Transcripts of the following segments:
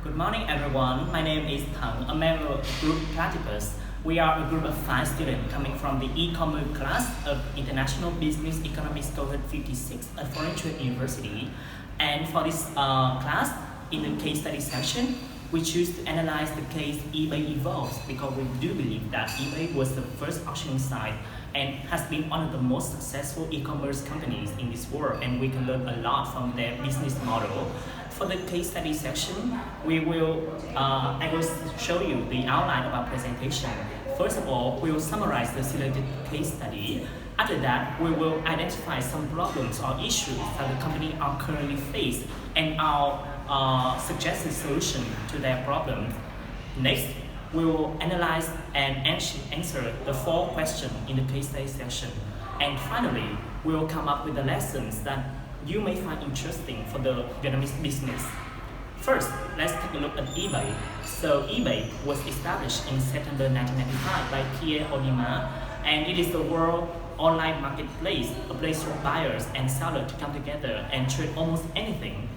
Good morning, everyone. My name is Thang, a member of Group Platypus. We are a group of 5 students coming from the e-commerce class of International Business Economics Cohort 56 at Foreign Trade University. And for this class, in the case study section, we choose to analyze the case eBay evolves because we do believe that eBay was the first auctioning site and has been one of the most successful e-commerce companies in this world, and we can learn a lot from their business model. For the case study section, I will show you the outline of our presentation. First of all, we will summarize the selected case study. After that, we will identify some problems or issues that the company are currently faced and our suggested solution to their problems. Next, we will analyze and answer the 4 questions in the case study section. And finally, we will come up with the lessons that you may find interesting for the Vietnamese business. First, let's take a look at eBay. So eBay was established in September 1995 by Pierre Omidyar, and it is the world online marketplace, a place for buyers and sellers to come together and trade almost anything.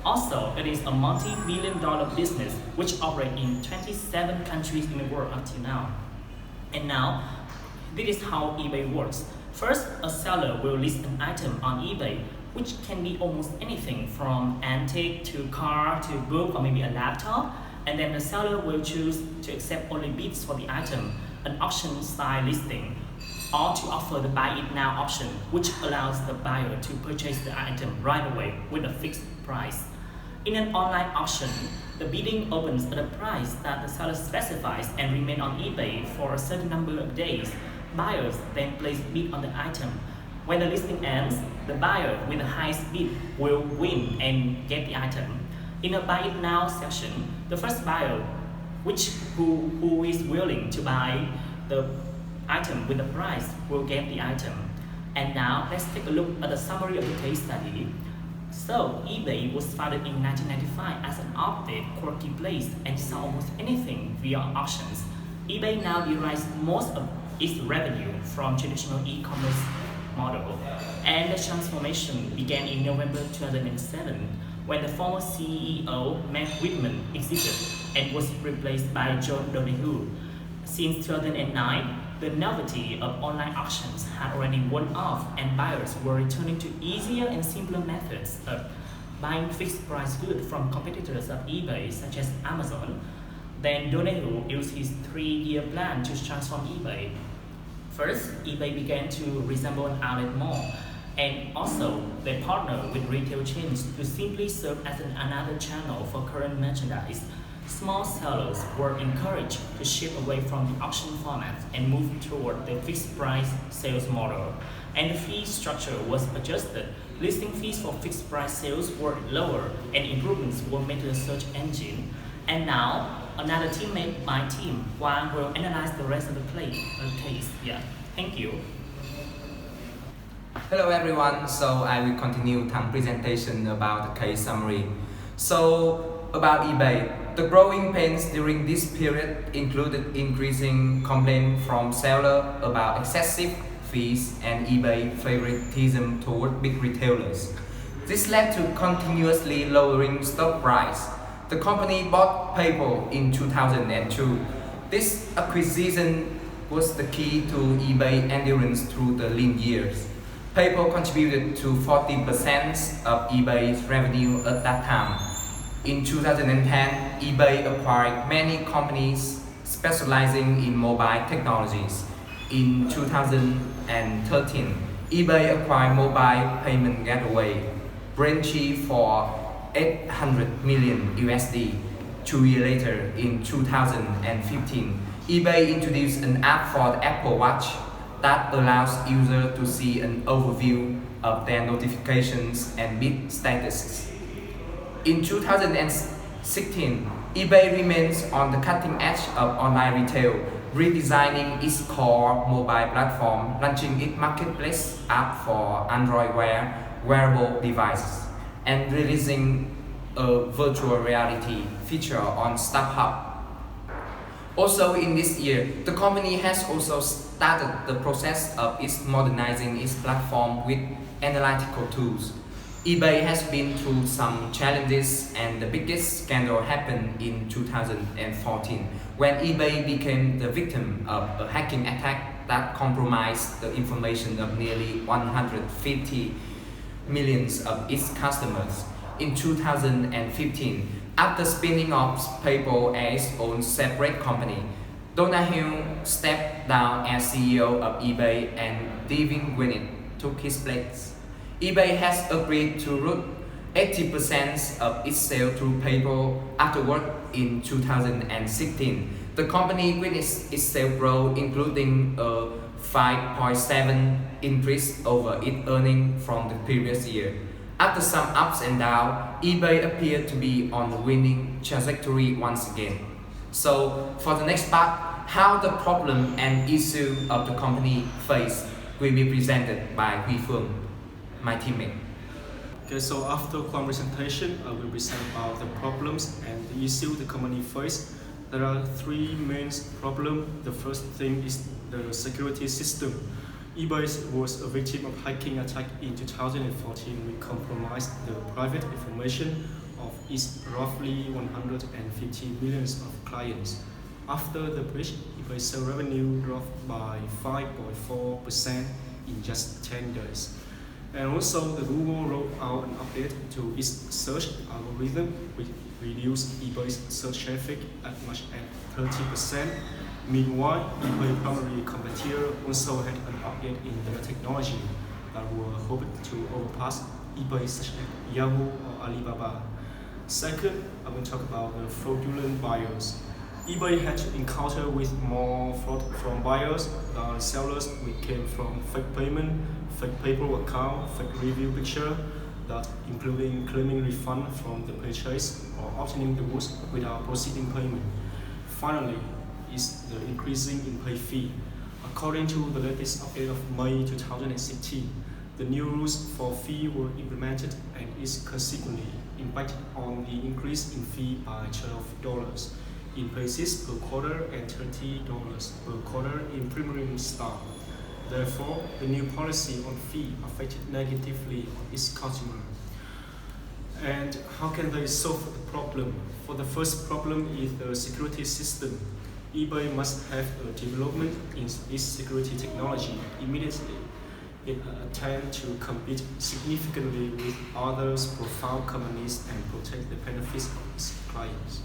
Also, it is a multi-billion-dollar business which operates in 27 countries in the world until now. And now, this is how eBay works. First, a seller will list an item on eBay, which can be almost anything from antique to car to book or maybe a laptop. And then the seller will choose to accept only bids for the item, an auction-style listing, or to offer the buy it now option, which allows the buyer to purchase the item right away with a fixed price. In an online auction, the bidding opens at a price that the seller specifies and remains on eBay for a certain number of days. Buyers then place bid on the item. When the listing ends, the buyer with the highest bid will win and get the item. In a buy it now section, the first buyer, who is willing to buy the item with the price, will get the item. And now let's take a look at the summary of the case study. So eBay was founded in 1995 as an update quirky place and sell almost anything via auctions. eBay now derives most of its revenue from traditional e-commerce model, and the transformation began in November 2007 when the former CEO Matt Whitman exited and was replaced by John Donohue. Since 2009, the novelty of online auctions had already worn off, and buyers were returning to easier and simpler methods of buying fixed price goods from competitors of eBay such as Amazon. Then Donohue used his 3-year plan to transform eBay. First, eBay began to resemble an outlet mall, and also they partnered with retail chains to simply serve as another channel for current merchandise. Small sellers were encouraged to shift away from the auction format and move toward the fixed price sales model, and the fee structure was adjusted. Listing fees for fixed price sales were lower, and improvements were made to the search engine. And now, another teammate, my team, Wang, will analyze the rest of the case. Yeah, thank you. Hello everyone, so I will continue Thang's presentation about the case summary. So, about eBay, the growing pains during this period included increasing complaints from sellers about excessive fees and eBay favoritism toward big retailers. This led to continuously lowering stock price. The company bought PayPal in 2002. This acquisition was the key to eBay endurance through the lean years. PayPal contributed to 40% of eBay's revenue at that time. In 2010, eBay acquired many companies specializing in mobile technologies. In 2013, eBay acquired mobile payment gateway Braintree for $800 million USD. 2 years later, in 2015, eBay introduced an app for the Apple Watch that allows users to see an overview of their notifications and bid statuses. In 2016, eBay remains on the cutting edge of online retail, redesigning its core mobile platform, launching its marketplace app for Android wearable devices, and releasing a virtual reality feature on StubHub. Also in this year, the company has also started the process of modernizing its platform with analytical tools. eBay has been through some challenges, and the biggest scandal happened in 2014 when eBay became the victim of a hacking attack that compromised the information of nearly 150 millions of its customers. In 2015, after spinning off PayPal as its own separate company, Donahue stepped down as CEO of eBay and Devin Gwyneth took his place. eBay has agreed to route 80% of its sales through PayPal afterward in 2016. The company witnessed its sales growth, including a 5.7 increase over its earnings from the previous year. After some ups and downs, eBay appeared to be on the winning trajectory once again. So, for the next part, how the problem and issue of the company face will be presented by Huy Phương, my teammate. Okay, so after Quang presentation, I will present about the problems and the issue the company face. There are three main problems. The first thing is the security system. eBay was a victim of hacking attack in 2014, which compromised the private information of its roughly 150 million of clients. After the breach, eBay sales revenue dropped by 5.4% in just 10 days. And also, the Google rolled out an update to its search algorithm, which reduced eBay's search traffic as much as 30%. Meanwhile, eBay's primary competitor also had an update in their technology that were hoped to overpass eBay such as Yahoo or Alibaba. Second, I will talk about the fraudulent buyers. eBay had to encounter with more fraud from buyers than sellers, which came from fake payment, fake PayPal account, fake review picture, that including claiming refund from the purchase or obtaining the goods without proceeding payment. Finally, is the increasing in pay fee. According to the latest update of May 2016, the new rules for fee were implemented and is consequently impacted on the increase in fee by $12 in basis per quarter and $30 per quarter in premium stock. Therefore, the new policy on fee affected negatively on its customer. And how can they solve the problem? For the first problem is the security system. eBay must have a development in its security technology immediately. It attempts to compete significantly with other profile companies and protect the benefits of its clients.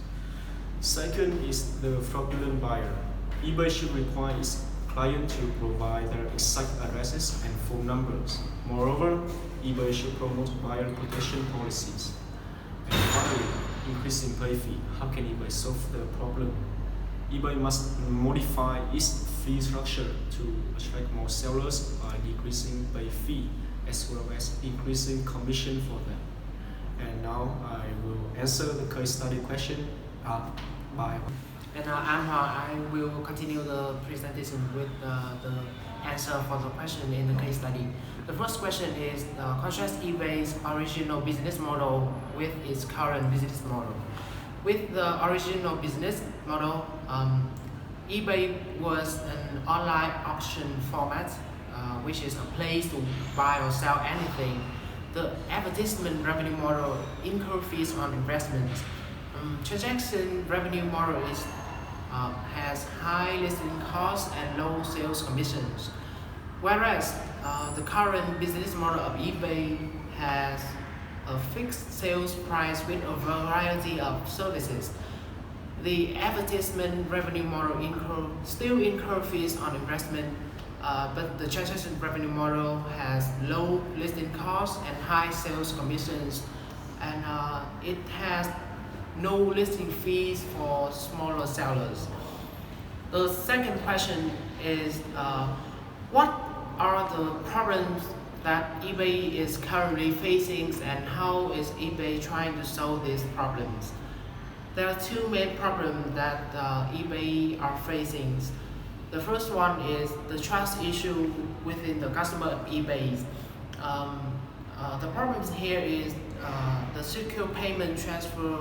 Second is the fraudulent buyer. eBay should require its client to provide their exact addresses and phone numbers. Moreover, eBay should promote buyer protection policies. And finally, increasing pay fee. How can eBay solve the problem? eBay must modify its fee structure to attract more sellers by decreasing pay fee as well as increasing commission for them. And now I will answer the case study question by. And I will continue the presentation with the answer for the question in the case study. The first question is contrast eBay's original business model with its current business model. With the original business model, eBay was an online auction format, which is a place to buy or sell anything. The advertisement revenue model incurs fees on investments. Transaction revenue model has high listing costs and low sales commissions, whereas the current business model of eBay has a fixed sales price with a variety of services. The advertisement revenue model still incurs fees on investment, but the transaction revenue model has low listing costs and high sales commissions, and it has no listing fees for smaller sellers. The second question is what are the problems that eBay is currently facing and how is eBay trying to solve these problems? There are two main problems that eBay are facing. The first one is the trust issue within the customer of eBay. The problems here is the secure payment transfer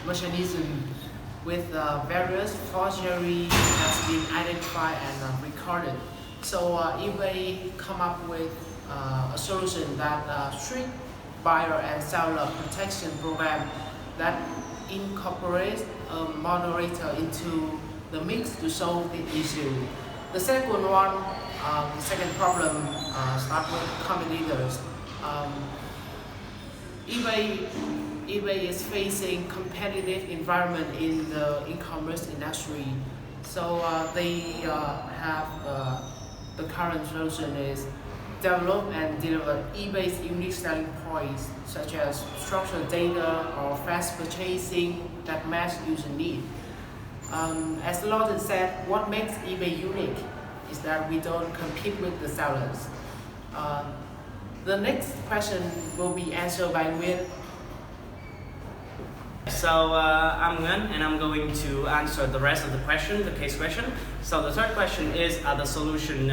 mechanism with various forgery has been identified and recorded. So eBay come up with a solution that strict buyer and seller protection program that incorporates a moderator into the mix to solve the issue. The second one, the second problem start with competitors. eBay is facing competitive environment in the e-commerce industry. So they have the current solution is develop and deliver eBay's unique selling points such as structured data or fast purchasing that match user need. As Lawton said, what makes eBay unique is that we don't compete with the sellers. The next question will be answered by Nguyen. So I'm Nguyen and I'm going to answer the rest of the question, the case question. So the third question is, are the solution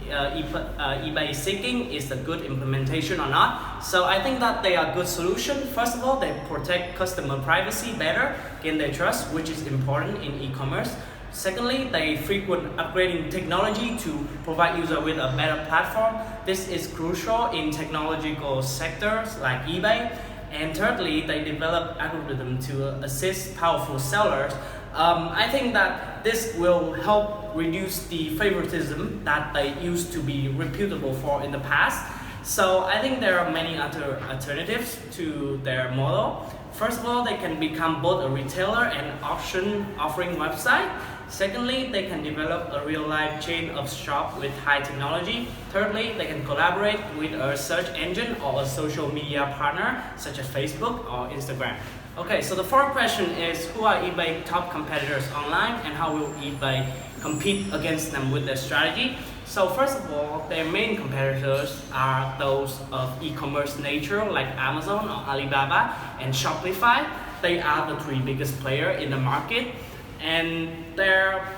eBay is seeking is a good implementation or not? So I think that they are good solution. First of all, they protect customer privacy better, gain their trust, which is important in e-commerce. Secondly, they frequent upgrading technology to provide user with a better platform. This is crucial in technological sectors like eBay. And thirdly, they develop algorithm to assist powerful sellers. I think that this will help reduce the favoritism that they used to be reputable for in the past. So I think there are many other alternatives to their model. First of all, they can become both a retailer and auction offering website. Secondly, they can develop a real-life chain of shops with high technology. Thirdly, they can collaborate with a search engine or a social media partner such as Facebook or Instagram. Okay, so the fourth question is, who are eBay top competitors online and how will eBay compete against them with their strategy? So first of all, their main competitors are those of e-commerce nature like Amazon or Alibaba and Shopify. They are the three biggest players in the market. And their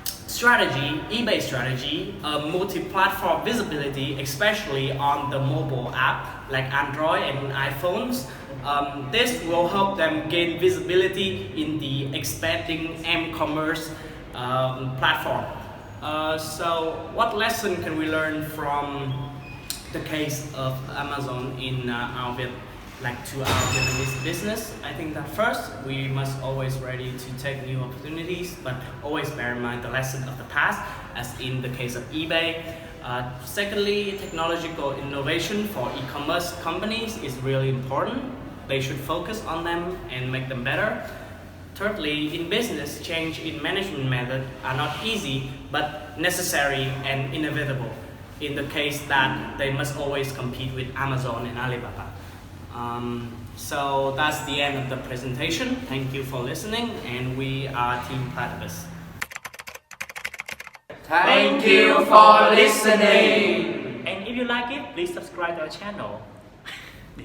strategy, eBay strategy, multi-platform visibility, especially on the mobile app like Android and iPhones. This will help them gain visibility in the expanding m-commerce platform. So what lesson can we learn from the case of Amazon in our Vietnamese business? I think that first, we must always ready to take new opportunities, but always bear in mind the lesson of the past, as in the case of eBay. Secondly, technological innovation for e-commerce companies is really important. They should focus on them and make them better. Thirdly, in business, change in management method are not easy, but necessary and inevitable, in the case that they must always compete with Amazon and Alibaba. So that's the end of the presentation. Thank you for listening, and we are Team Platypus. Thank you for listening. And if you like it, please subscribe to our channel.